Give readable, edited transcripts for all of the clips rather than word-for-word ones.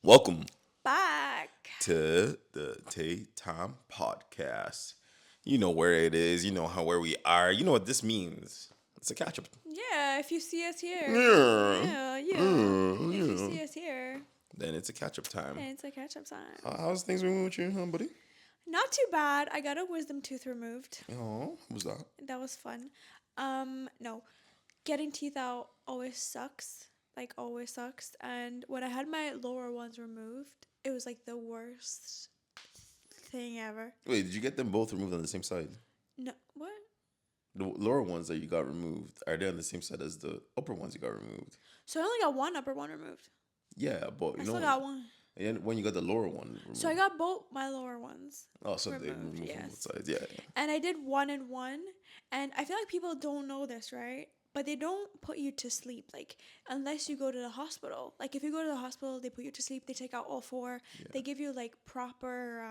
Welcome Back. to the TAE Time Podcast. You know where it is. You know where we are. You know what this means. It's a catch up. Yeah, if you see us here. Yeah, Yeah. If you yeah. see us here, Then it's a catch up time. then it's a catch up time. How's things going with you, huh, buddy? Not too bad. I got a wisdom tooth removed. Oh, what was that? That was fun. No. Getting teeth out always sucks. Like always sucks. And when I had my lower ones removed, it was like the worst thing ever. Wait, did you get them both removed on the same side? No, what? The lower ones that you got removed, are they on the same side as the upper ones you got removed? So I only got one upper one removed. Yeah, but I you still know, got one. and when you got the lower one removed. So I got both my lower ones. Oh, so they removed, removed from yes. both sides. Yeah, yeah. And I did one and one. And I feel like people don't know this, right? But they don't put you to sleep, like, unless you go to the hospital. Like, if you go to the hospital, they put you to sleep. They take out all four. Yeah. They give you, like, proper,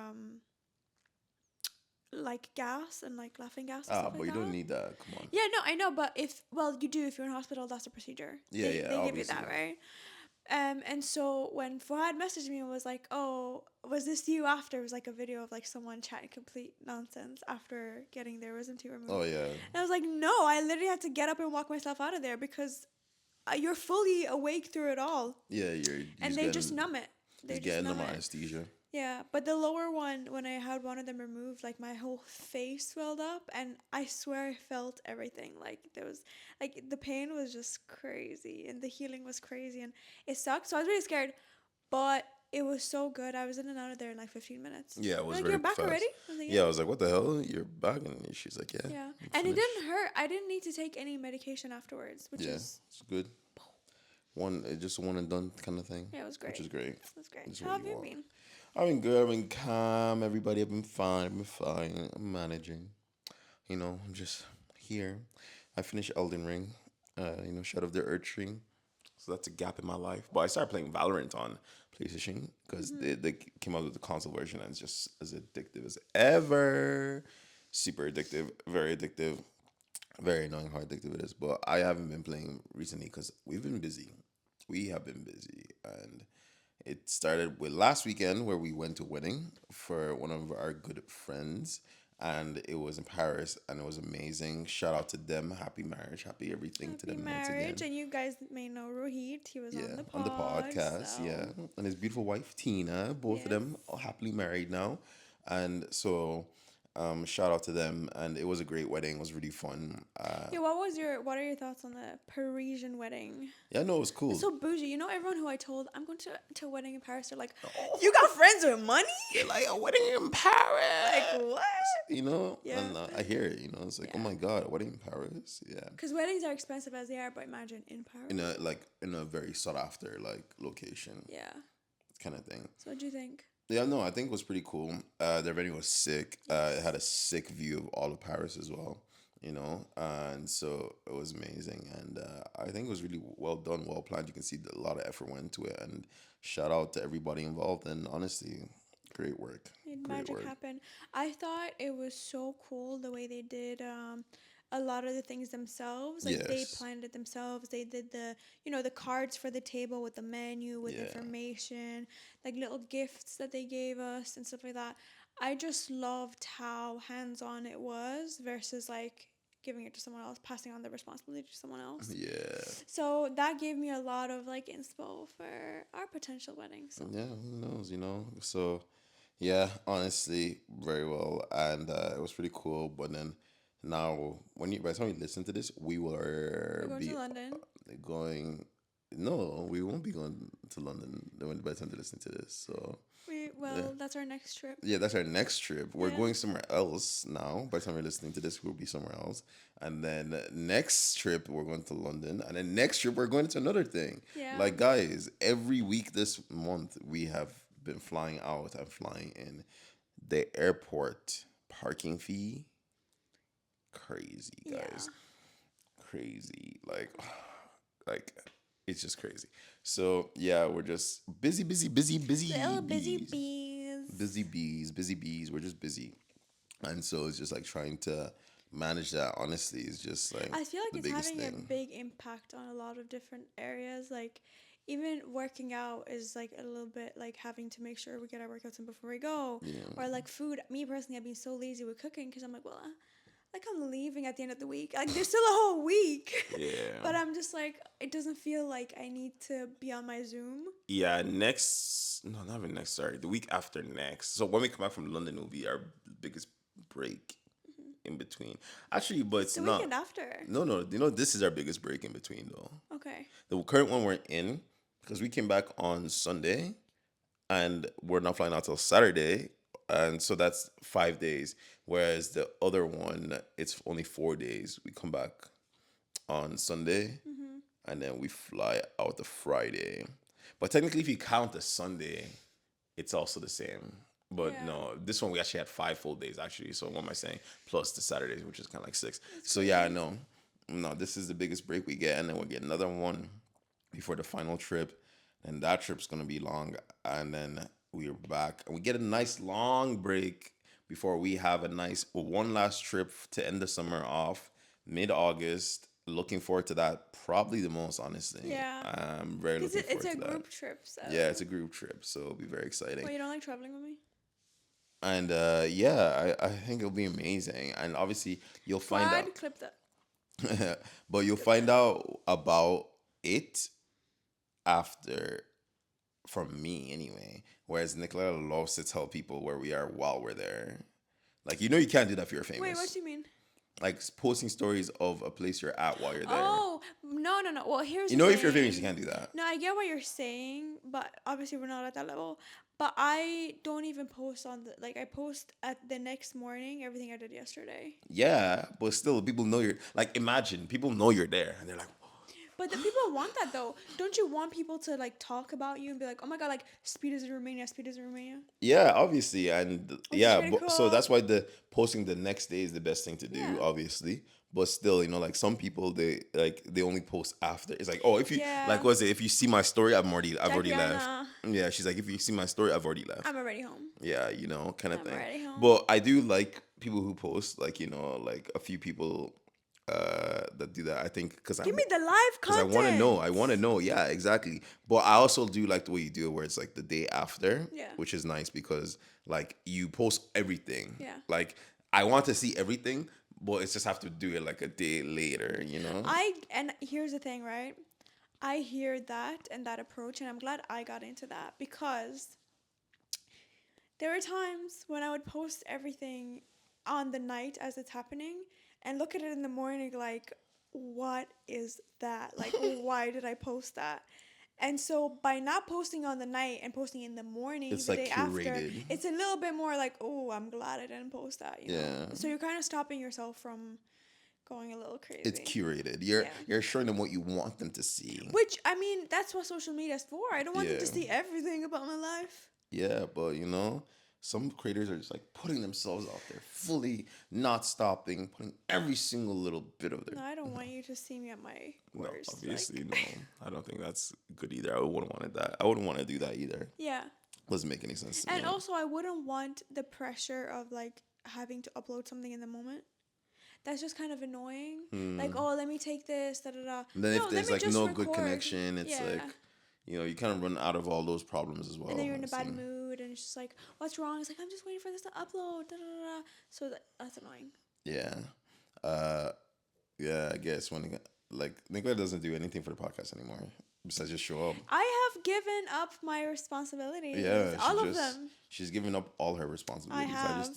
like, gas and, like, laughing gas and stuff But like you that. don't need that. Come on. Yeah, no, I know. But you do. If you're in hospital, that's a procedure. Yeah, They yeah, give you that, obviously. right? And so when Fuad messaged me and was like, "Oh, was this you?" After it was like a video of like someone chatting complete nonsense after getting their wisdom teeth removed. Oh yeah. And I was like, "No, I literally had to get up and walk myself out of there because you're fully awake through it all, Yeah, you're and they just numb it. They just just getting numb them it." anesthesia. Yeah, but the lower one, when I had one of them removed, like my whole face swelled up, and I swear I felt everything. Like there was, like the pain was just crazy, and the healing was crazy, and it sucked. So I was really scared, but it was so good. I was in and out of there in like 15 minutes. Yeah, it was Like very you're back fast. already? I was like, Yeah, I was like, "What the hell? You're back?" And she's like, "Yeah, yeah, I'm and it finished." didn't hurt. I didn't need to take any medication afterwards, which Yeah, is it's good. Just one and done kind of thing. yeah, it was great. Which is great. It was great. It's How what have you you want. been? I've been good. I've been calm. Everybody, I've been fine. I've been fine. I'm managing. I'm just here. I finished Elden Ring. Shadow of the Earth Ring. So that's a gap in my life. But I started playing Valorant on PlayStation because they came out with the console version and it's just as addictive as ever. Super addictive, very addictive, very annoying how addictive it is. But I haven't been playing recently because we've been busy. We have been busy. And it started with last weekend where we went to a wedding for one of our good friends. And it was in Paris and it was amazing. Shout out to them. Happy marriage. Happy everything to Happy them once again. marriage, and you guys may know Rohit. He was Yeah, on the on the podcast, so. yeah, and his beautiful wife Tina, both of Yes. them are happily married now, and so, shout out to them, and it was a great wedding. It was really fun. Yeah, what are your thoughts on the Parisian wedding? Yeah, no, it was cool. It's so bougie. You know, everyone who I told I'm going to a wedding in Paris, they're like, "You got friends with money?" Like a wedding in Paris, Like what? Yeah. and I hear it. It's like, oh Yeah. my god, a wedding in Paris, yeah, Because weddings are expensive as they are, but imagine in Paris. in a very sought after location Yeah. kind of thing. So what do you think? Yeah, no, I think it was pretty cool. Their venue was sick. It had a sick view of all of Paris as well, and so it was amazing. And I think it was really well done, well planned. You can see that a lot of effort went into it. And shout out to everybody involved. And honestly, great work. Made Great magic work. happen. I thought it was so cool the way they did a lot of the things themselves. Like they Yes. planned it themselves. They did the cards for the table with the menu with Yeah. information, like little gifts that they gave us and stuff like that. I just loved how hands-on it was versus like giving it to someone else, passing on the responsibility to someone else. Yeah. So that gave me a lot of like inspo for our potential wedding. So Yeah, who knows. So, yeah, honestly, very well. And it was pretty cool. But then now, by the time you listen to this, we will we're going be to London. going. No, we won't be going to London by the time to listen to this. So yeah. That's our next trip. Yeah, that's our next trip. We're Yeah. going somewhere else now. By the time you're listening to this, we'll be somewhere else. And then next trip we're going to London. And then next trip we're going to another thing. Yeah. Like guys, every week this month we have been flying out and flying in. The airport parking fee. Crazy, guys. Crazy. Like it's just crazy. So yeah, we're just busy Little busy bees. bees. Busy bees. We're just busy, and so it's just like trying to manage that. Honestly, is just like I feel like the it's biggest having a thing. big impact on a lot of different areas. Like even working out is like a little bit like having to make sure we get our workouts in before we go, Yeah. or like food. Me personally, I've been so lazy with cooking because I'm like, well, like I'm leaving at the end of the week. Like there's still a whole week, Yeah. but I'm just like, it doesn't feel like I need to be on my Zoom. Yeah, next, no, not even next, sorry, the week after next. So when we come back from London, will be our biggest break in between. Actually, but It's it's the not. weekend after. No, no, this is our biggest break in between, though. Okay. The current one we're in, because we came back on Sunday and we're not flying out till Saturday. And so that's 5 days. Whereas the other one, it's only 4 days. We come back on Sunday Mm-hmm. and then we fly out the Friday. But technically, if you count the Sunday, it's also the same. But Yeah. no, this one we actually had 5 full days actually. So what am I saying? Plus the Saturdays, which is kind of like six. That's So yeah, I crazy. know. No, this is the biggest break we get, and then we'll get another one before the final trip. And that trip's gonna be long, and then we're back, and we get a nice long break before we have a nice one last trip to end the summer off, mid-August. Looking forward to that, probably the most, honestly. Yeah. I'm very Because looking it's forward a to that. group trip, so. Yeah, it's a group trip, so it'll be very Well, exciting. you don't like traveling with me? And yeah, I think it'll be amazing. And obviously, you'll find out, Glad clip that. but you'll Clip find that. out about it after, from me anyway. Whereas Nicola loves to tell people where we are while we're there. Like, you can't do that if you're Wait, what famous. do you mean? Like, posting stories of a place you're at while you're there. Oh, no, no, no. Well, here's You the know, thing. if you're famous, you can't do that. No, I get what you're saying, but obviously we're not at that level. But I don't even post on the, like, I post at the next morning everything I did yesterday. Yeah, but still, people know you're, like, imagine people know you're there and they're like, But the people want that though. Don't you want people to like talk about you and be like, oh my god, like Speed is in Romania, Speed is in Romania? yeah, obviously, and Which is yeah, pretty so cool. that's why the posting the next day is the best thing to do, Yeah. obviously. But still, like some people, they only post after. It's like, oh, if you like, Yeah. what's it? If you see my story, I've already left. Jackiana, Yeah, she's like, if you see my story, I've already left. I'm already home. Yeah, kind of I'm thing. already home. But I do like people who post, like like a few people that do that. I think because Give me the live I want to know. content. I want to know. Yeah, exactly. But I also do like the way you do it, where it's like the day after, Yeah. which is nice because like you post everything. Yeah. Like I want to see everything, but it's just have to do it like a day later. And here's the thing, right? I hear that and that approach, and I'm glad I got into that because there were times when I would post everything on the night as it's happening and look at it in the morning like, what is that? Like, why did I post that? And so by not posting on the night and posting in the morning It's the like day after, curated. it's a little bit more like, oh, I'm glad I didn't post that, you know? Yeah. So you're kind of stopping yourself from going a little It's crazy. curated. You're Yeah. you're showing them what you want them to see. Which, I mean, that's what social media is for. I don't want them to Yeah. see everything about my life. Yeah, but some creators are just like putting themselves out there fully, not stopping, putting every single little bit of No, their. I don't want you to see me at my No, worst. obviously, Like, no. I don't think that's good either. I wouldn't want that. I wouldn't want to do that either. yeah. Doesn't make any sense to And me. also, I wouldn't want the pressure of like having to upload something in the moment. That's just kind of annoying. Like, oh, let me take this, da da da. And then No, if let there's me like just no good record. connection, it's Yeah. like, you kind of run out of all those problems as well. And then you're in a bad honestly. mood, and it's just like, what's wrong? It's like, I'm just waiting for this to upload, da da da da. So that's annoying. Yeah. Uh, yeah, I guess when like Nicola doesn't do anything for the podcast anymore besides just show up. I have given up my responsibilities. Yeah, All of them. she's given up all her responsibilities.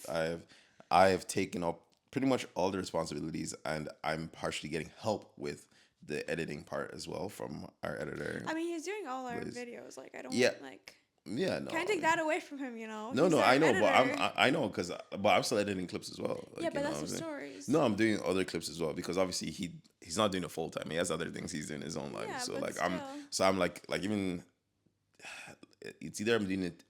have. I have taken up pretty much all the responsibilities, and I'm partially getting help with the editing part as well from our editor. I mean, he's doing all our Liz. videos. Like, I don't Yeah. like. Yeah, no. Can't take that away from him, you know. No, He's no, our I know, but editor. I know but I'm still editing clips as well. Like, Yeah, but you know that's what the I'm saying? stories. No, I'm doing other clips as well because obviously he's not doing it full time. He has other things he's doing in his own life. Yeah, So but like still. I'm like even it's either I'm doing it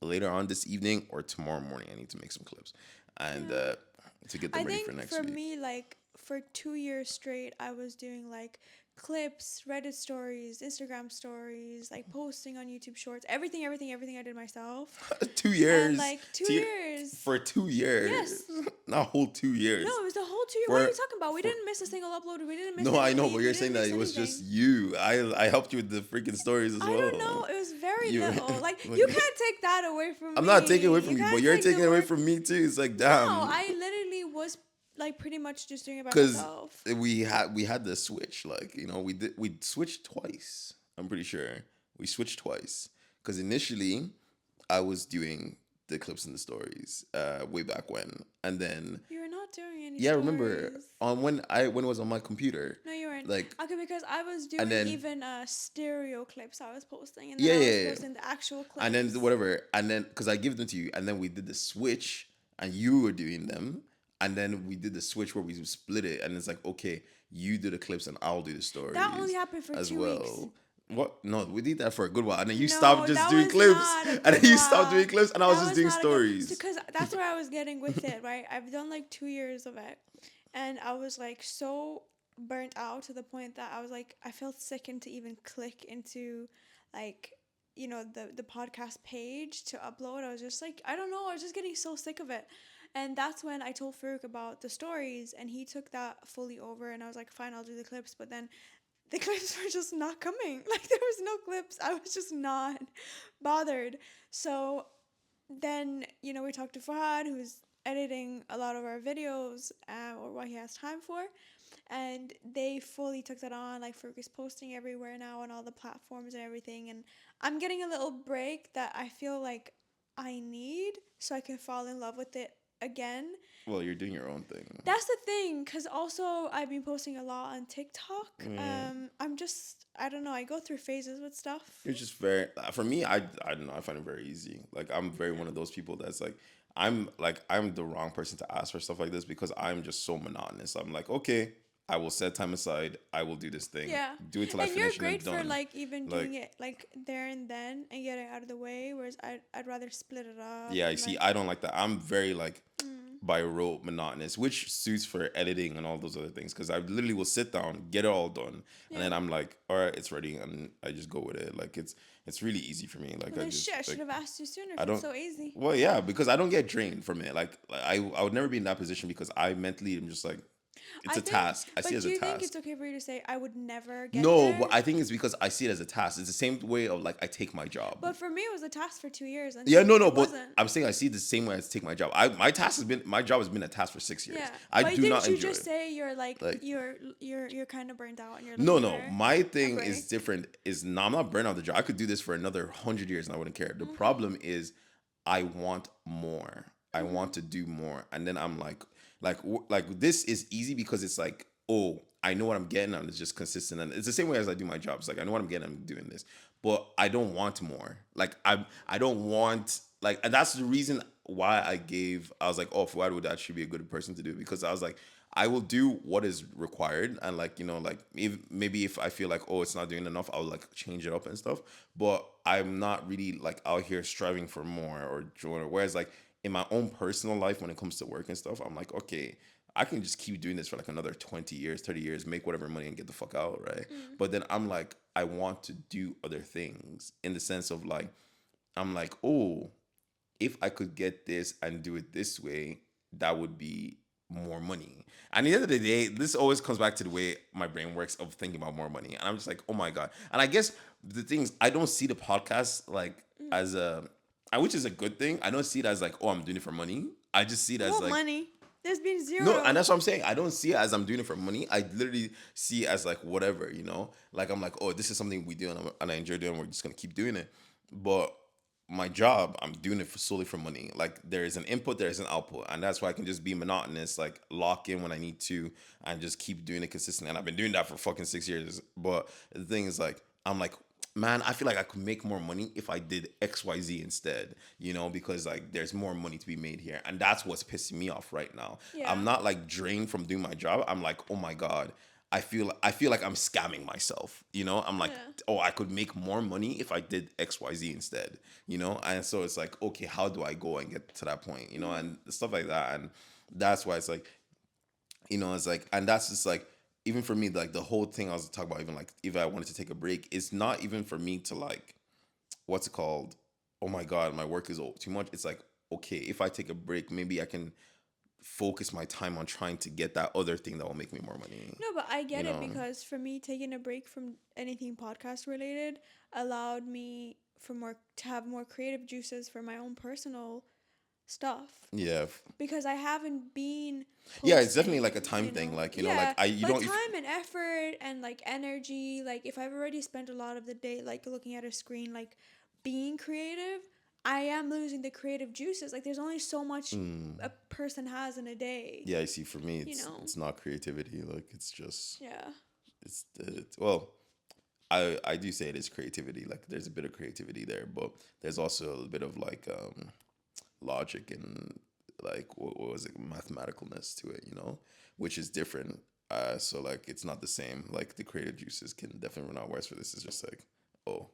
later on this evening or tomorrow morning. I need to make some clips and Yeah. to get them I ready think for next for week. me, like for 2 years straight, I was doing like clips, Reddit stories, Instagram stories, like posting on YouTube Shorts, everything I did myself. 2 years. And like two 2 years years. for 2 years. Yes. Not whole two No, years. it was the whole 2 year. What are For you talking about? We for didn't miss a single upload. We didn't miss no, I know, but anything. We you're saying didn't that miss it was just anything. you. I helped you with the freaking stories as I don't well. know. It was very You little. Like you like, can't take that away from I'm not taking away me. You from you, but can't you're take the taking away work. from me too. It's like No, damn, I literally was like pretty much just doing it by because myself. we had the switch. Like we switched twice. I'm pretty sure we switched twice because initially I was doing the clips and the stories way back when, and then You were not doing any yeah, I remember stories. on when it was on my computer, No, you weren't. like Okay, because I was and doing then even stereo clips I was posting, and then yeah, I was yeah, yeah. posting the actual And then clips. whatever, and then because I give them to you, and then we did the switch, and you were doing them, and then we did the switch where we split it, and it's like okay, you do the clips and I'll do the That only stories happened for as 2 weeks. well. What? No, we did that for a good while, and then you stopped No, just that doing was clips, not a and good then you stopped while. doing clips, and I was That just was doing not a good stories. because that's where I was getting with it, right? I've done like 2 years of it, and I was like so burnt out to the point that I was like I felt sickened to even click into like the podcast page to upload. I was just like I don't know. I was just getting so sick of it. And that's when I told Farouk about the stories, and he took that fully over. And I was like, fine, I'll do the clips. But then the clips were just not coming. Like there was no clips. I was just not bothered. So then, we talked to Fahad, who's editing a lot of our videos, or what he has time for. And they fully took that on. Like Farouk is posting everywhere now on all the platforms and everything. And I'm getting a little break that I feel like I need so I can fall in love with it again. Well, you're doing your own thing. That's the thing, because also I've been posting a lot on TikTok. Yeah. I don't know, I go through phases with stuff. It's just very for me. I don't know. I find it very easy. Like I'm very one of those people that's I'm the wrong person to ask for stuff like this because I'm just so monotonous. I'm like okay, I will set time aside. I will do this thing. Yeah. Do it till I And you're finish and great then for done. like even Like doing it like there and then and getting out of the way, whereas I'd rather split it up yeah, you and see, like I don't like that. I'm very like mm, by rote monotonous, which suits for editing and all those other things. Because I literally will sit down, get it all done, and yeah. then I'm like, all right, it's ready, and I just go with it. Like it's really easy for me. Like Well, I then just shit, I like should have asked you sooner I if it's don't. so easy. Well, yeah, because I don't get drained from it. Like I would never be in that position because I mentally am just like, it's I a think, task. I see it but as do a you think it's task. okay for you to say I would never get No, there? but I think it's because I see it as a task. It's the same way of like I take my job. But for me, it was a task for 2 years Yeah, until no, it but wasn't. I'm saying I see it the same way as take my job. My job has been a task for 6 years. Yeah, I but do didn't not you enjoy just it. say you're like Like you're kind of burnt out and you're no, looking no. for My a thing is break? different. Is no, I'm not burnt out the job. I could do this for another 100 years and I wouldn't care. The Okay. problem is, I want more. I Mhm. want to do more, and then I'm like this is easy because it's like, oh, I know what I'm getting, and it's just consistent, and it's the same way as I do my jobs. Like I know what I'm getting, I'm doing this, but I don't want more. Like I don't want like, and that's the reason why I was like, oh, Fuad would actually be a good person to do it because I was like, I will do what is required, and like like if, maybe if I feel like, oh, it's not doing enough, I'll like change it up and stuff. But I'm not really like out here striving for more or join. Whereas like in my own personal life, when it comes to work and stuff, I'm like, okay, I can just keep doing this for like another 20 years, 30 years, make whatever money and get the fuck out, right? Mm. But then I'm like, I want to do other things in the sense of like, I'm like, oh, if I could get this and do it this way, that would be more money. And at the end of the day, this always comes back to the way my brain works of thinking about more money. And I'm just like, oh my God. And I guess the things, I don't see the podcast like Mm. as which is a good thing. I don't see it as like, oh, I'm doing it for money. I just see it as What like, money? There's been no, and zero. that's what I'm saying. I don't see it as I'm doing it for money. I literally see it as like whatever, Like I'm like, oh, this is something we do and I enjoy doing. We're just gonna keep doing it. But my job, I'm doing it solely for money. Like there is an input, there is an output, and that's why I can just be monotonous, like lock in when I need to, and just keep doing it consistently. And I've been doing that for fucking 6 years. But the thing is, like, I'm like, man, I feel like I could make more money if I did X, Y, Z instead, because like there's more money to be made here, and that's what's pissing me off right now. Yeah. I'm not like drained from doing my job. I'm like, oh my God, I feel like I'm scamming myself. I'm like, Yeah. oh, I could make more money if I did XYZ instead. And so it's like, okay, how do I go and get to that point? Mm. And stuff like that. And that's why it's like, it's like, and that's just like, even for me, like the whole thing I was talking about, even like if I wanted to take a break, it's not even for me to like, what's it called? Oh my God, my work is too much. It's like, okay, if I take a break, maybe I can focus my time on trying to get that other thing that will make me more money. No, but I You get it know? because for me, taking a break from anything podcast related allowed me for more to have more creative juices for my own personal stuff Yeah. because I haven't been Yeah, it's definitely like a posting, time thing. Like, like Yeah, you but don't, if, time and effort and like energy, like if I've already spent a lot of the day like looking at a screen, like being creative, I am losing the creative juices. Like there's only so much a person has in a day, yeah, I see for me, you know? it's not creativity. Like, it's just, Yeah. well, I do say it is creativity. Like, there's a bit of creativity there, but there's also a bit of like, logic and like what was it, mathematicalness to it, which is different. So like it's not the same. Like the creative juices can definitely run out. Whereas for this is just like, oh,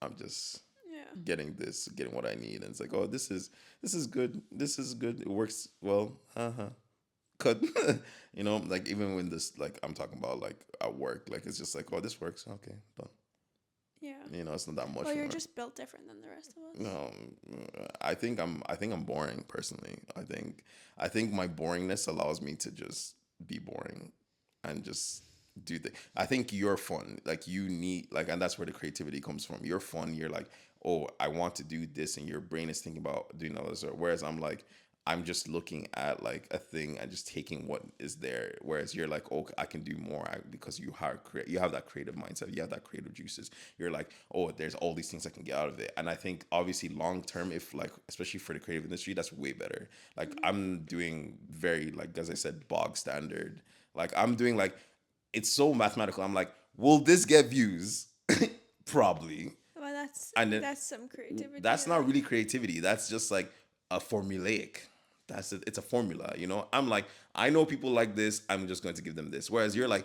I'm just Yeah. getting what I need, and it's like, oh, this is good. This is good. It works well. Cut. Like even when this, like I'm talking about like at work, like it's just like, oh, this works. Okay, done. Yeah. It's not that much Well, you're more. just built different than the rest of us. No, I think I'm boring personally. I think my boringness allows me to just be boring and just do the. I think you're fun. Like you need like, and that's where the creativity comes from. You're fun. You're like, oh, I want to do this, and your brain is thinking about doing all this. Or whereas I'm like, I'm just looking at like a thing and just taking what is there. Whereas you're like, oh, I can do more because you have that creative mindset. You have that creative juices. You're like, oh, there's all these things I can get out of it. And I think obviously long term, if like especially for the creative industry, that's way better. Like I'm doing very like, as I said, bog standard. Like I'm doing like, it's so mathematical. I'm like, will this get views? Probably. Well, that's And then that's some creativity, that's not like. really creativity. That's just like a formulaic. That's it. It's a formula. I'm like, I know people like this. I'm just going to give them this. Whereas you're like,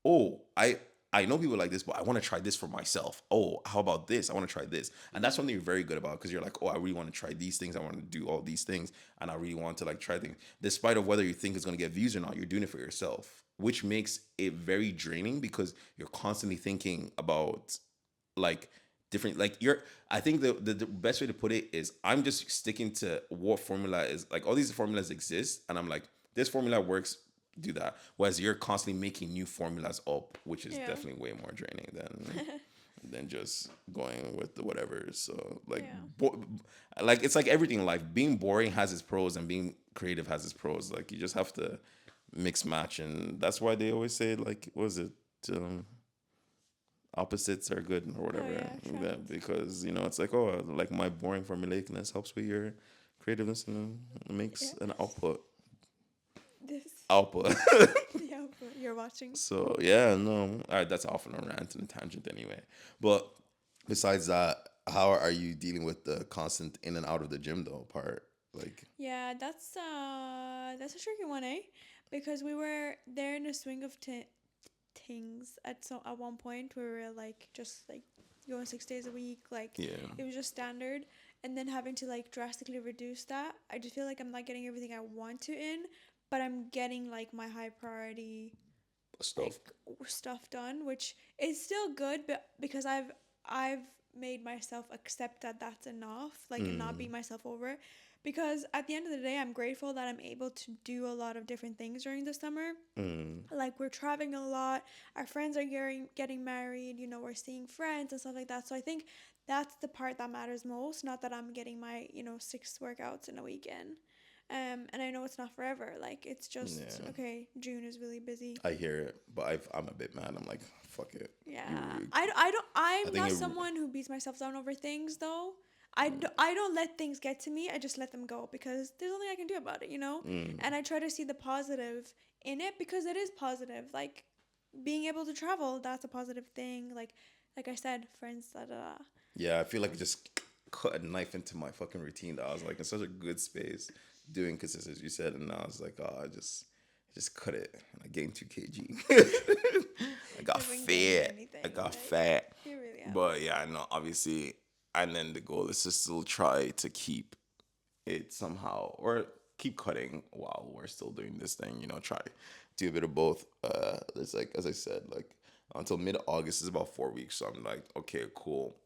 oh, I know people like this, but I want to try this for myself. Oh, how about this? I want to try this. And that's something you're very good about because you're like, oh, I really want to try these things. I want to do all these things. And I really want to like try things. Despite of whether you think it's going to get views or not, you're doing it for yourself, which makes it very draining because you're constantly thinking about like different like you're I think the best way to put it is I'm just sticking to what formula is like all these formulas exist and I'm like this formula works, do that, whereas you're constantly making new formulas up, which is Yeah. definitely way more draining than just going with the whatever. So like Yeah. like it's like everything in life, being boring has its pros and being creative has its pros. Like you just have to mix match, and that's why they always say like what was it, um opposites are good or Oh whatever. yeah, That friends. because it's like, oh, like my boring formulaicness helps with your creativeness and makes an Yes. output. This. Output. Yeah, but you're watching. So yeah, no, all right, that's off on a rant and a tangent anyway. But besides that, how are you dealing with the constant in and out of the gym though part? Like, Yeah, that's a tricky one, eh? Because we were there in a swing of things at one point we were like just like going 6 days a week, like yeah, it was just standard, and then having to like drastically reduce that. I just feel like I'm not getting everything I want to in, but I'm getting like my high priority like stuff. stuff done, which is still good, but because I've made myself accept that that's enough, like, and not beat myself over. Because at the end of the day, I'm grateful that I'm able to do a lot of different things during the summer. Mm, Like we're traveling a lot, our friends are getting married, we're seeing friends and stuff like that. So I think that's the part that matters most, not that I'm getting my 6 workouts in a weekend. And I know it's not forever. Like it's just yeah, okay. June is really busy. I hear it, but I'm a bit mad. I'm like, fuck it. You, Yeah, you I I'm think not it. someone who beats myself down over things though. I don't let things get to me. I just let them go because there's nothing I can do about it. Mm, And I try to see the positive in it because it is positive. Like being able to travel, that's a positive thing. Like I said, friends, da da da. yeah, I feel like it just cut a knife into my fucking routine that I was like in such a good space doing consistent as you said, and I was like, oh, I just cut it and I gained 2 kg. I got You haven't gained fat. I anything. got Like fat. you really But haven't. yeah, I know obviously, and then the goal is to still try to keep it somehow, or keep cutting while we're still doing this thing. Try do a bit of both. It's like as I said, like until mid August is about 4 weeks. So I'm like, okay, cool.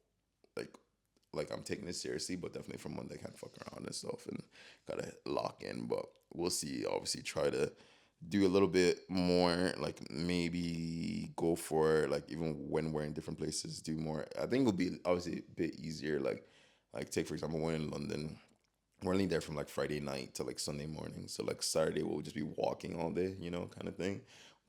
Like I'm taking this seriously, but definitely from Monday I can't fuck around and stuff and gotta lock in. But we'll see. Obviously, try to do a little bit more. Like maybe go for like even when we're in different places, do more. I think it'll be obviously a bit easier. Like take for example, we're in London. We're only there from like Friday night to like Sunday morning. So like Saturday we'll just be walking all day, kind of thing.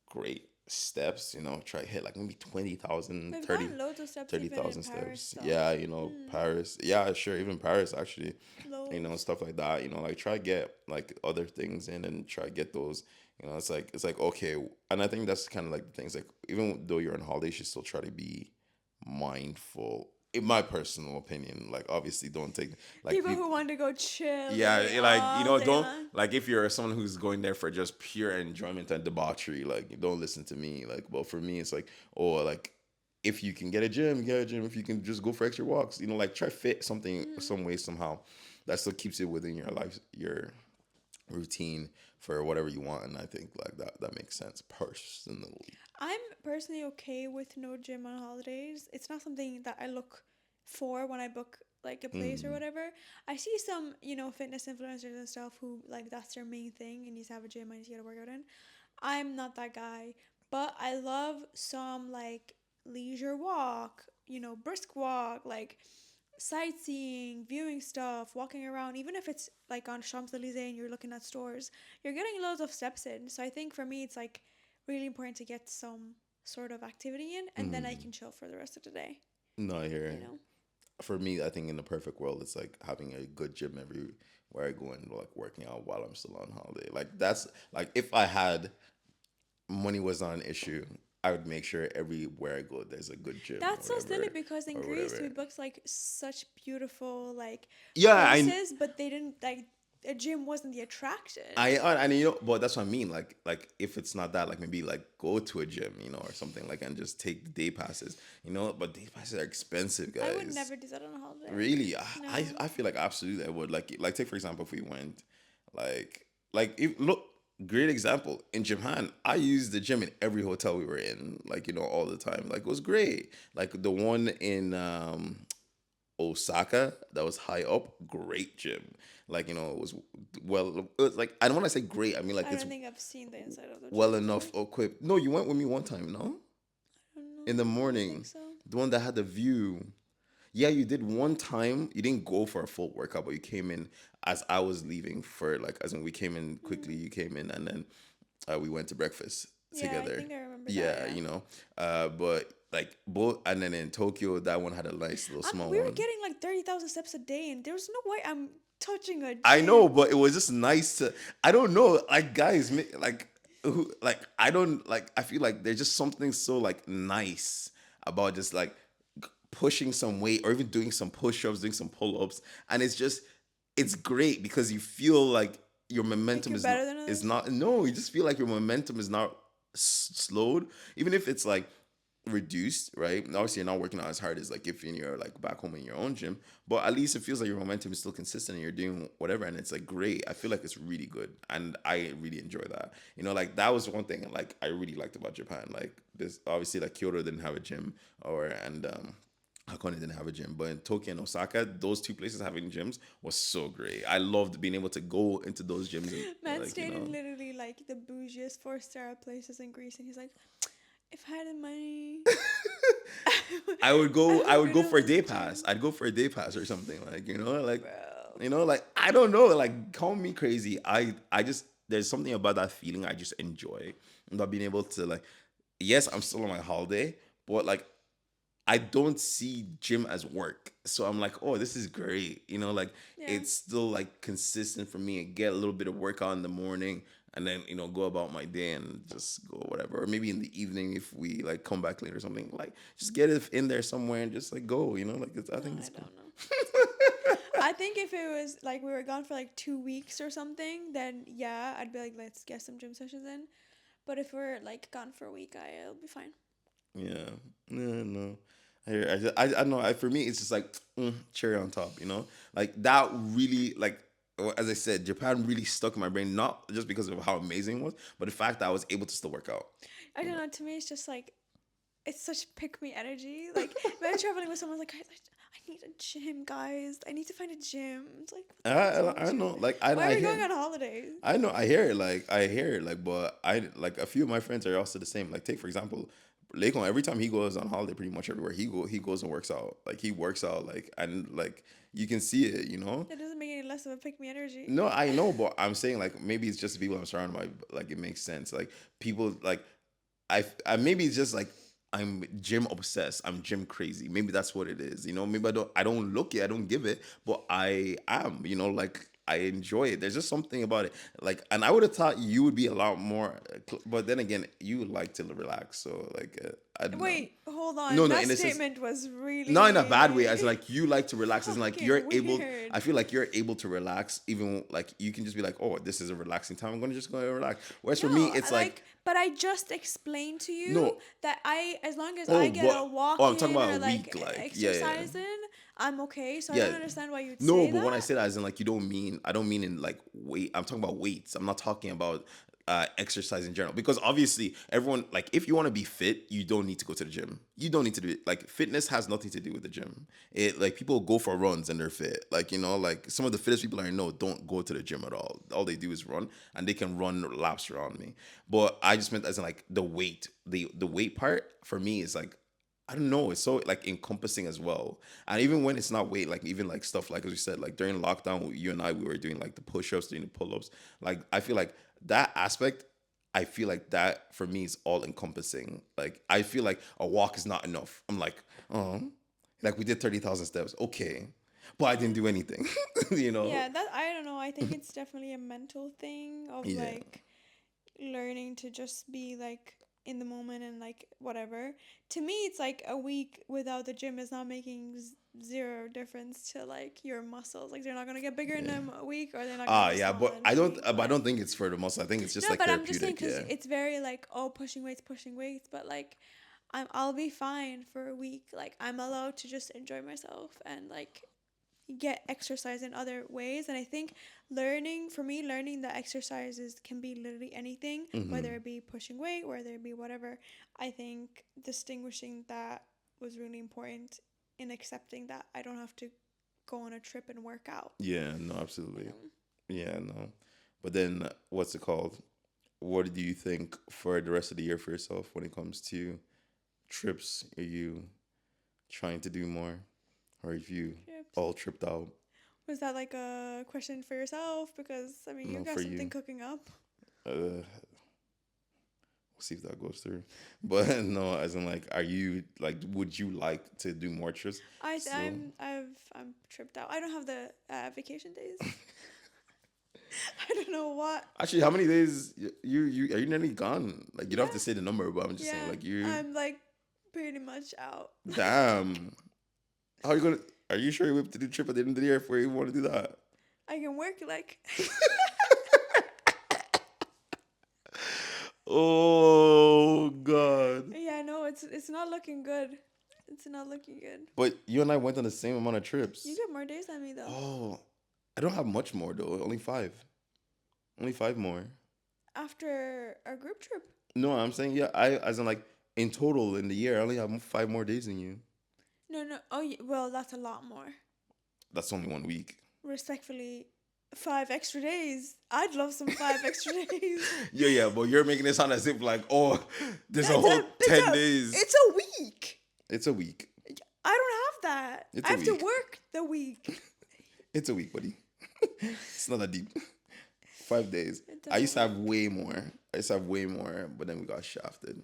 Great steps, try to hit like maybe 20,000, We've 30, gotten loads of steps thirty even in thousand Paris, steps. though. Yeah, Hmm. Paris. Yeah, sure. Even Paris, actually, Loads. stuff like that. Like try to get like other things in and try to get those. It's like okay, and I think that's kind of like the things like even though you're on holiday, you should still try to be mindful. In my personal opinion, like obviously don't take like People people. who want to go Yeah, chilling like all day don't long. like if you're someone who's going there for just pure enjoyment and debauchery, like don't listen to me. Like, well, for me, it's like, oh, like if you can get a gym, get a gym. If you can just go for extra walks, like try fit something Mm. some way somehow that still keeps it within your life, your routine for whatever you want. And I think like that makes sense personally. I'm personally okay with no gym on holidays. It's not something that I look for when I book like a place or Mm. whatever. I see some, fitness influencers and stuff who like that's their main thing and needs to have a gym and needs to get a workout in. I'm not that guy, but I love some like leisure walk, brisk walk, like sightseeing, viewing stuff, walking around, even if it's like on Champs Elysees and you're looking at stores, you're getting loads of steps in. So I think for me, it's like really important to get some sort of activity in, and then I Mm. can chill for the rest of the day. No, I hear You it. know, For me, I think in the perfect world, it's like having a good gym everywhere I go and like working out while I'm still on holiday. Like that's like if I had money was not an issue, I would make sure everywhere I go there's a good gym that's so silly because in or Greece we whatever. booked like such beautiful like Yeah, places, but they didn't like a gym wasn't the attraction. and but that's what I mean. Like if it's not that, like maybe like go to a gym, or something like and just take the day passes, But day passes are expensive, I would guys. never do that on a holiday. Really, No. I feel like absolutely I would like take for example if we went like if look great example in Japan. I used the gym in every hotel we were in, like all the time. Like it was great. Like the one in Osaka that was high up, great gym. Like it was well. It was like I don't want to say great. I mean like I it's don't think I've seen the inside of the well gym though. enough equipped. No, you went with me one time, no? I don't In the know. I don't think morning, so. the one that had the view. Yeah, you did one time. You didn't go for a full workout, but you came in as I was leaving for like, as in we came in quickly. Mm. You came in, and then we went to breakfast Yeah, I together. think I remember that. Yeah, Yeah. but like both, and then in Tokyo, that one had a nice little small We were one. getting like 30,000 steps a day, and there's no way I'm touching a I know, gym. but it was just nice to. I don't know, like guys, like like I don't like. I feel like there's just something so like nice about just like pushing some weight or even doing some push-ups, doing some pull-ups, and it's great because you feel like your Like momentum you're is not better than is others. not no, you just feel like your momentum is not slowed, even if it's like reduced, right? And obviously, you're not working out as hard as like if you're like back home in your own gym, but at least it feels like your momentum is still consistent and you're doing whatever, and it's like great. I feel like it's really good, and I really enjoy that. Like that was one thing like I really liked about Japan. Like this, obviously, like Kyoto didn't have a gym, or and Hakone didn't have a gym, but in Tokyo and Osaka, those two places having gyms was so great. I loved being able to go into those gyms and Man like stayed in literally like the bougiest four-star places in Greece, and he's like, if I had the money, I I would would go go to for a this day pass. gym. I'd go for a day pass or something like Bro. like I don't know, like call me crazy. I just there's something about that feeling I just enjoy, about being able to like yes, I'm still on my holiday, but like I don't see gym as work. So I'm like, oh, this is great. Like Yeah. it's still like consistent for me and get a little bit of workout in the morning and then, go about my day and just go whatever. Or maybe in the evening if we like come back late or something, like just get it in there somewhere and just like go, like I No, think I it's cool. don't know. I think if it was like we were gone for like 2 weeks or something, then yeah, I'd be like, let's get some gym sessions in. But if we're like gone for a week, I'll be fine. Yeah. No, no. I know. For me, it's just like cherry on top. Like that really like. as I said, Japan really stuck in my brain, not just because of how amazing it was, but the fact that I was able to still work out. I don't know. To me, it's just like it's such pick me energy. Like when I'm traveling with someone's like, I need a gym, guys. I need to find a gym. It's like, what the fuck's wrong I with you? know, like Why are I we going hear, on holidays? I know, I hear it, I hear it, but I like a few of my friends are also the same. Like, take for example, Lakon. Every time he goes on holiday, pretty much everywhere he goes and works out. Like he works out, and like you can see it, you know. That doesn't make any less of a pick me energy. No, I know, but I'm saying like maybe it's just the people I'm surrounded by. Like it makes sense. Like people like I maybe it's just like I'm gym obsessed. I'm gym crazy. Maybe that's what it is. You know, maybe I don't look it, I don't give it, but I am, you know, like I enjoy it. There's just something about it. Like, and I would have thought you would be a lot more, but then again, you like to relax. So, like, I don't know. Wait, hold on. No, no, That in a sense, statement was not in a bad way. really As like you like to relax, as in like you're fucking able. weird. I feel like you're able to relax, even like you can just be like, oh, this is a relaxing time. I'm gonna just go and relax. Whereas for me, No, it's like, but I just explained to you no. that as long as I Oh, get a but oh, walk I'm talking in about or a week, like like yeah. exercise in, I'm okay. So I Yeah. don't understand why you'd No, say but when I that. say that, as in like you don't mean, I don't mean in like weight. I'm talking about weights. I'm not talking about exercise in general, because obviously everyone, like, if you want to be fit, you don't need to go to the gym. You don't need to do it. Like fitness has nothing to do with the gym. It, like, people go for runs and they're fit. Like, you know, like some of the fittest people I know don't go to the gym at all they do is run, and they can run laps around me. But I just meant as in like the weight, the weight part for me is like, I don't know. It's so like encompassing as well. And even when it's not weight, like even like stuff like, as we said, like during lockdown, you and I, we were doing like the push-ups, doing the pull-ups. Like I feel like that aspect, I feel like that for me is all encompassing. Like I feel like a walk is not enough. I'm like, oh, like we did 30,000 steps, okay, but I didn't do anything. You know? Yeah, that I don't know. I think it's definitely a mental thing of Yeah. like learning to just be like in the moment and like whatever. To me, it's like a week without the gym is not making zero difference to like your muscles. Like they're not gonna get bigger in Yeah. a week, or they're not gonna get Yeah, smaller but in a week. I But don't think it's for the muscle. I think it's just no, like but I'm just saying therapeutic. because Yeah. it's very like, oh, pushing weights. But like I'll be fine for a week. Like I'm allowed to just enjoy myself and like get exercise in other ways. And I think learning that exercises can be literally anything, whether Hmm. it be pushing weight, whether it be whatever. I think distinguishing that was really important in accepting that I don't have to go on a trip and work out, Yeah. No, you absolutely. know. Yeah. No. But then, what's it called? What do you think for the rest of the year for yourself when it comes to trips? Are you trying to do more, or if you Trips. all tripped out? Was that like a question for yourself? Because I mean, you No, got for something you. cooking up. We'll see if that goes through. But no, as in like, are you like, would you like to do more trips still? I'm tripped out. I don't have the vacation days. I don't know what. Actually, how many days you are you nearly gone? Like you don't have to Yeah, say the number, but I'm just saying yeah. like you. I'm like pretty much out. Damn. How are you gonna? Are you sure you have to do trip at the end of the year if you want to do that? I can work like Oh God. yeah, no, it's not looking good. It's not looking good. But you and I went on the same amount of You trips. get more days than me though. Oh, I don't have much more though. Only five. Only five more. After a group trip. No, I'm saying, yeah. I, as in like, in total in the year, I only have five more days than you. No, no. Oh, well, that's a lot more. That's only 1 week. Respectfully, 5 extra days. I'd love some 5 extra days. Yeah, yeah, but you're making it sound as if like, oh, there's a That's whole a it's 10 days. it's a week. It's a week. I don't have that. It's I a have to week. work the week. It's a week, buddy. It's not that deep. 5 days. It I used doesn't to have work. way more. I used to have way more, but then we got shafted.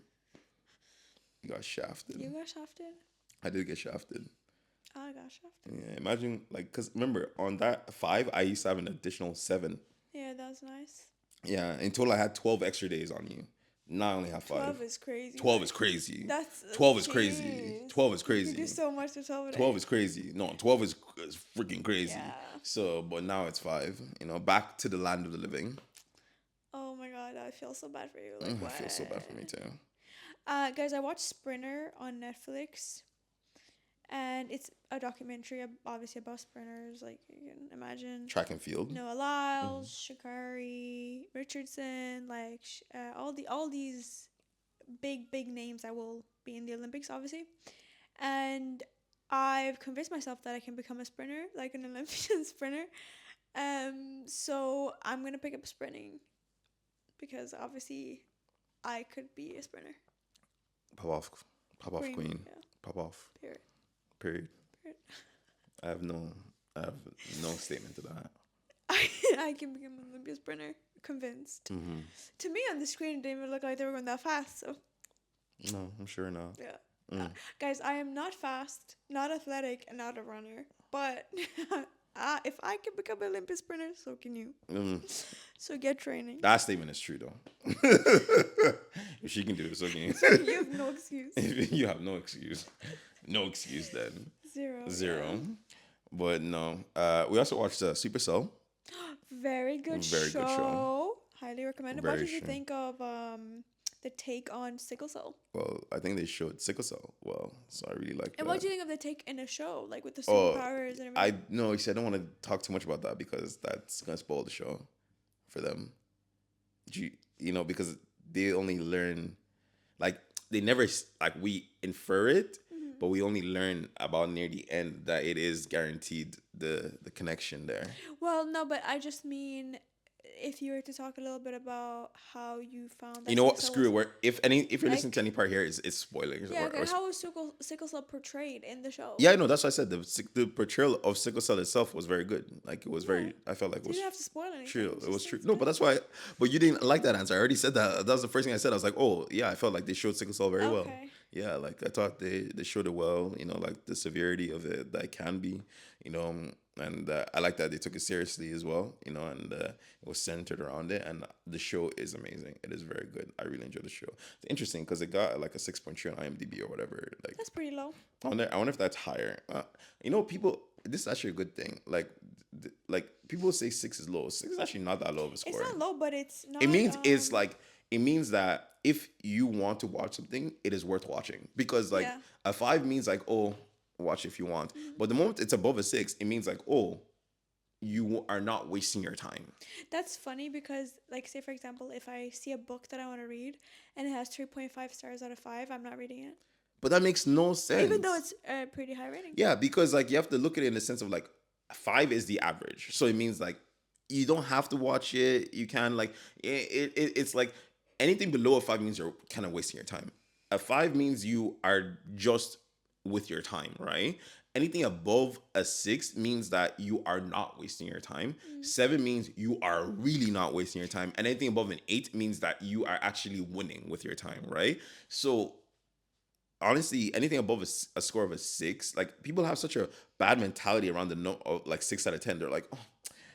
We got shafted. You got shafted? I did get shafted. I got shafted. Yeah, imagine like, cause remember on that five, I used to have an additional seven. Yeah, that's nice. Yeah, in total I had 12 extra days on you. Now I only have 12 five. is crazy. 12 is crazy. That's 12 is crazy. jeez. 12 is You can do crazy. so much to 12 12 days. is crazy. No, 12 is freaking crazy. Yeah. So, but now it's five. You know, back to the land of the living. Oh my god, I feel so bad for you. Like, I feel so bad for me what? too. Guys, I watched Sprinter on Netflix, and it's a documentary obviously about sprinters. Like you can imagine Track and field. Noah Hmm. Lyles, Shakari, Richardson, like all these big names that will be in the Olympics, obviously. And I've convinced myself that I can become a sprinter, like an Olympian sprinter. So I'm gonna pick up sprinting because obviously I could be a sprinter. Pop off, pop off, Queen, queen. yeah, Pop off. period. Period. Period. I have no, I have no statement to that. I can become an Olympian sprinter. Convinced. Hmm. To me on the screen, it didn't even look like they were going that fast. So No, I'm sure not. yeah, Mm. guys, I am not fast, not athletic, and not a runner. But if I can become an Olympic sprinter, so can you. Mm. So get training. That statement is true though. If she can do it, so can you. So you have no excuse. You have no excuse. No excuse then. Zero. Zero. Yeah. But no. We also watched Supercell. Very good Very good show. show. Highly recommended. What Very did you sure. think of the take on sickle cell? Well, I think they showed sickle cell well, so I really like And that. what do you think of the take in a show, like with the Oh, superpowers and I everything? no, you said I don't want to talk too much about that because that's gonna spoil the show for them. Because they only learn like they never like we infer it, Mhm. but we only learn about near the end that it is guaranteed the connection there. Well, no, but I just mean if you were to talk a little bit about how you found You that know sickle what? cell Screw it. was If you're listening like, to any part here, it's spoilers. yeah, okay, how was sickle cell portrayed in the show? Yeah, I know. That's why I said the portrayal of sickle cell itself was very good. Like it was Yeah. very. I felt like it So you was don't have to spoil anything. true. It was Just true. No, but explain. that's why. But you didn't like that answer. I already said that. That was the first thing I said. I was like, oh yeah, I felt like they showed sickle cell very well. Okay. Yeah, like I thought they showed it well. Like the severity of it that it can be. And I like that they took it seriously as well. And it was centered around it. And the show is amazing. It is very good. I really enjoyed the show. It's interesting because it got like a 6.3 on IMDb or whatever. Like That's pretty low. I wonder if that's higher. People. This is actually a good thing. Like people say 6 is low. 6 is actually not that low of a It's score. not low, but it's not. It means that if you want to watch something, it is worth watching because like Yeah. a 5 means like, oh, watch if you want. But the moment it's above a 6, it means like, oh, you are not wasting your time. That's funny because, like, say for example, if I see a book that I want to read and it has 3.5 stars out of 5, I'm not reading it, But that makes no sense. even though it's a pretty high rating. Yeah, because like you have to look at it in the sense of like 5 is the average. So it means like you don't have to watch it. You can like it's like anything below a 5 means you're kind of wasting your time. A 5 means you are just with your time, right? Anything above a 6 means that you are not wasting your time. 7 means you are really not wasting your time. And anything above an 8 means that you are actually winning with your time, right? So honestly, anything above a score of a 6, like people have such a bad mentality around the note of like 6 out of 10. They're like, oh,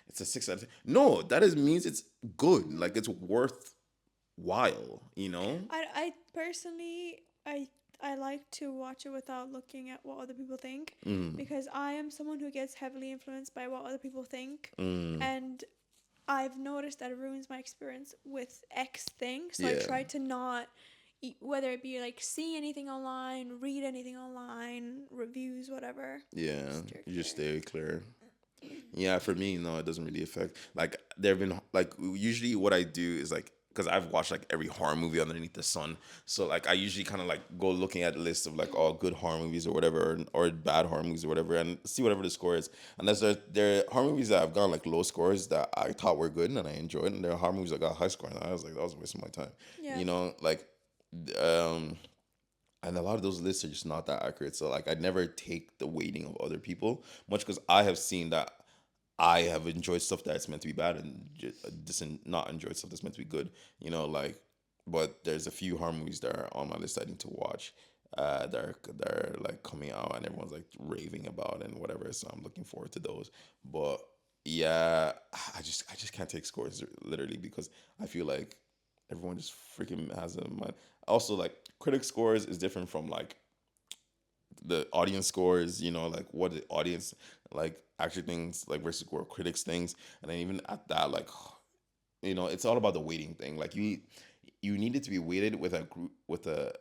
it's a 6 out of 10. No, means it's good. Like it's worthwhile. I personally, I like to watch it without looking at what other people think Mm, because I am someone who gets heavily influenced by what other people think, mm, and I've noticed that it ruins my experience with X thing. So I yeah, try to not, whether it be like see anything online, read anything online, reviews, whatever. yeah. Steer You just clear. stay clear. Yeah, for me, no, it doesn't really affect. Like, there have been, like, usually what I do is, like, because I've watched, like, every horror movie underneath the sun. So, like, I usually kind of, like, go looking at a list of, like, all good horror movies or whatever, or bad horror movies or whatever, and see whatever the score is. Unless there are horror movies that have gone, like, low scores that I thought were good and I enjoyed, and there are horror movies that got high score, and I was like, that was a waste of my time. Yeah. Like, um, and a lot of those lists are just not that accurate. So like I'd never take the weighting of other people, much because I have seen that I have enjoyed stuff that's meant to be bad and just not enjoyed stuff that's meant to be good. Like, but there's a few horror movies that are on my list I need to watch. That are like coming out and everyone's like raving about and whatever. So I'm looking forward to those. But yeah, I just can't take scores literally because I feel like everyone just freaking has a mind. Also, like critic scores is different from like the audience scores. Like what the audience like actually thinks like versus what critics thinks, and then even at that, like it's all about the weighting thing. Like you need it to be weighted with a group with a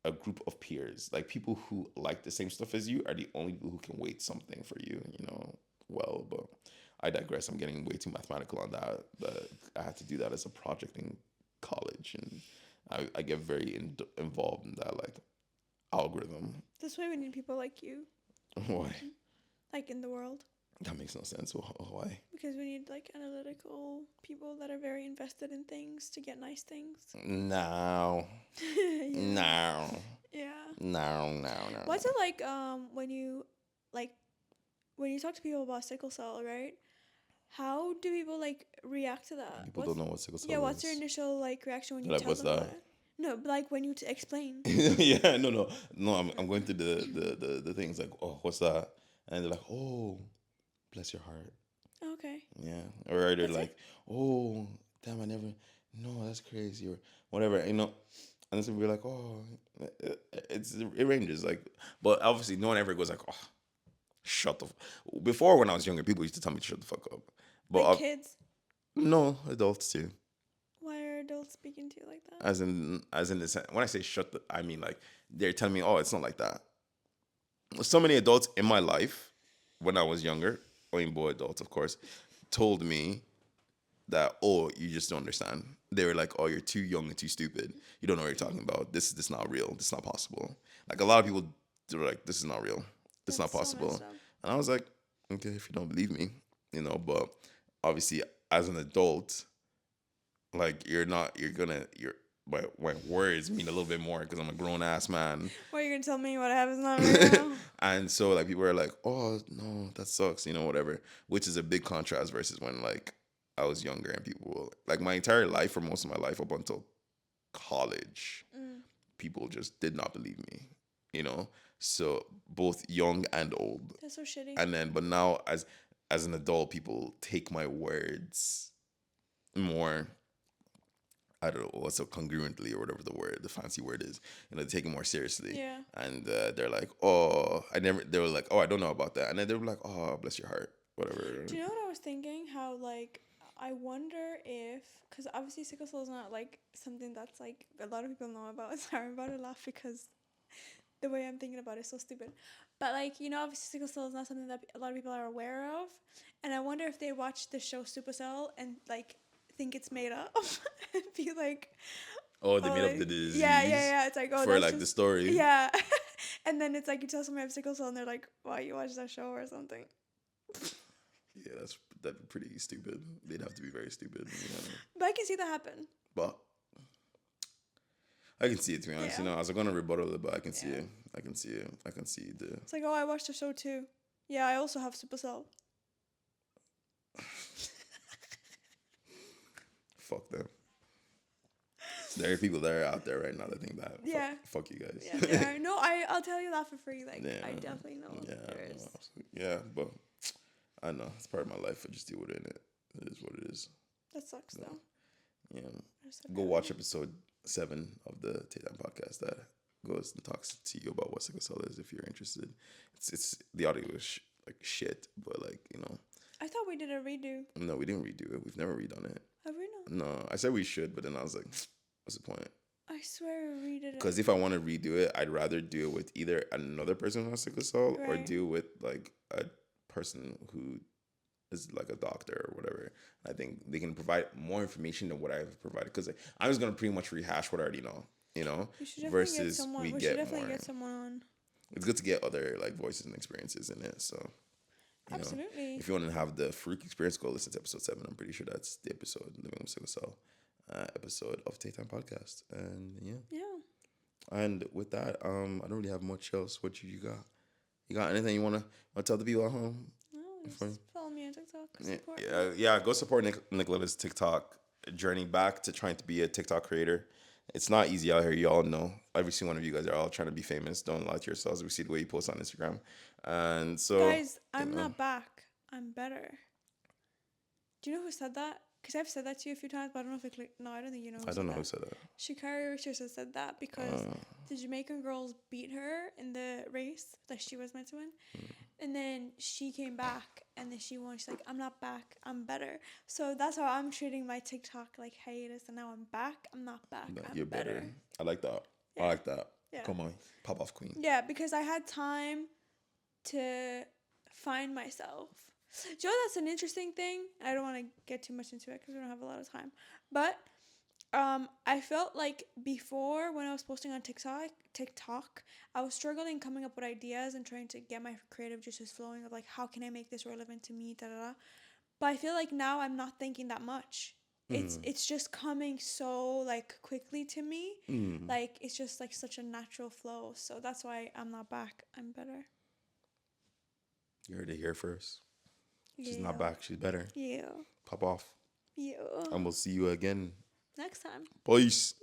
a group of peers, like people who like the same stuff as you, are the only people who can weight something for you. Well, but I digress. I'm getting way too mathematical on that. But I had to do that as a project in college, and I get very involved in that like algorithm. That's why we need people like you, Why? like in the world. That makes no sense. Why? Because we need like analytical people that are very invested in things to get nice things. No, Yeah. no, Yeah. no. What's it like like when you talk to people about sickle cell, right? How do people like react to that? People don't know what sickle cell Yeah, is. what's your initial like reaction when you Like, tell what's them about that? it? No, but like when you explain. Yeah, no. I'm going through the things like, oh, what's that? And they're like, oh, bless your heart. Okay. Yeah, or they're That's like, oh, damn, I never. No, that's crazy, or whatever. And then we're like, oh, it ranges like, but obviously no one ever goes like, oh, shut the. Before when I was younger, people used to tell me to shut the fuck up, but Like kids. no, adults too. Why are adults speaking to you like that? As in the when I say shut the, I mean like they're telling me, oh, it's not like that. So many adults in my life when I was younger, I mean boy adults of course, told me that, oh, you just don't understand. They were like, oh, you're too young and too stupid. You don't know what you're talking about. This is not real. This is not possible. Like a lot of people, they were like, this is not real. It's not That's so possible. messed up. And I was like, okay, if you don't believe me, but obviously as an adult, like my words mean a little bit more because I'm a grown ass man. What, you're gonna tell me what happens not real? And so like people are like, oh no, that sucks, whatever. Which is a big contrast versus when like I was younger and people like my entire life, for most of my life up until college, people just did not believe me, So both young and old. That's so shitty. And then but now as an adult, people take my words more, I don't know what's so congruently or whatever the fancy word is. They take it more seriously. Yeah. And they're like, oh, they were like, oh, I don't know about that. And then they were like, oh, bless your heart, whatever. Do you know what I was thinking? How like I wonder if, because obviously sickle cell is not like something that's like a lot of people know about. Sorry, I'm about to laugh because the way I'm thinking about it is so stupid. But like obviously sickle cell is not something that a lot of people are aware of, and I wonder if they watch the show Supercell and like think it's made up and be like, Oh, they oh, made up like, the disease. yeah. It's like, oh, for that's like just, the story. yeah. And then it's like you tell somebody I have sickle cell and they're like, why you watch that show or something. Yeah, that'd be pretty stupid. They'd have to be very stupid. But I can see that happen. But I can see it, to be honest. Yeah. I was gonna rebuttal it, but I can see Yeah. it. I can see it. I can see the. It's like, oh, I watched the show too. Yeah, I also have Supercell. Fuck them. There are people that are out there right now that think that. Yeah. Fuck you guys. Yeah, there are. No, I'll tell you that for free. Like, Yeah. I definitely know there is. Yeah, but I know it's part of my life. I just deal with it. It is what it is. That sucks though. Yeah. There's Go watch episode 7 of the TAE Time Podcast that goes and talks to you about what sickle cell is if you're interested. It's the audio is like shit, but like I thought we did a redo. No, we didn't redo it. We've never redone it. Have we not? No, I said we should, but then I was like, what's the point? I swear we redid it. Because if I want to redo it, I'd rather do it with either another person who has sickle cell or Right. do it with like a person who is like a doctor or whatever. I think they can provide more information than what I've provided. Because I'm just gonna pretty much rehash what I already know, We should definitely versus get someone. we We get should definitely more. get someone on. It's good to get other like voices and experiences in it. So Absolutely. if you want to have the freak experience, go listen to episode 7. I'm pretty sure that's the episode, Living with Sickle Cell episode of TAE Time Podcast. And Yeah. And with that, I don't really have much else. What you got? You got anything you wanna tell the people at home? No, just Fine. follow me on TikTok. Support me. Yeah. Go support Nicola's TikTok journey back to trying to be a TikTok creator. It's not easy out here. You all know. Every single one of you guys are all trying to be famous. Don't lie to yourselves. We see the way you post on Instagram, and so Guys, I'm not back. I'm better. Do you know who said that? Because I've said that to you a few times, but I don't know if no, I don't think you know. I don't know who said that. Shikari Richards has said that because the Jamaican girls beat her in the race that she was meant to win. And then she came back and then she won. She's like, I'm not back. I'm better. So that's how I'm treating my TikTok like hiatus. And now I'm back. I'm not back. No, I'm you're better. I like that. Yeah. I like that. Yeah. Come on, pop off, queen. Yeah, because I had time to find myself. Joe, that's an interesting thing. I don't want to get too much into it because we don't have a lot of time. But I felt like before when I was posting on TikTok, I was struggling coming up with ideas and trying to get my creative juices flowing of like how can I make this relevant to me, da da da. But I feel like now I'm not thinking that much. It's Mm. it's just coming so like quickly to me. Mm. Like it's just like such a natural flow. So that's why I'm not back. I'm better. You heard it here first. She's not Yeah. back. She's better. Yeah. Pop off. Yeah. And we'll see you again. Next time. Peace.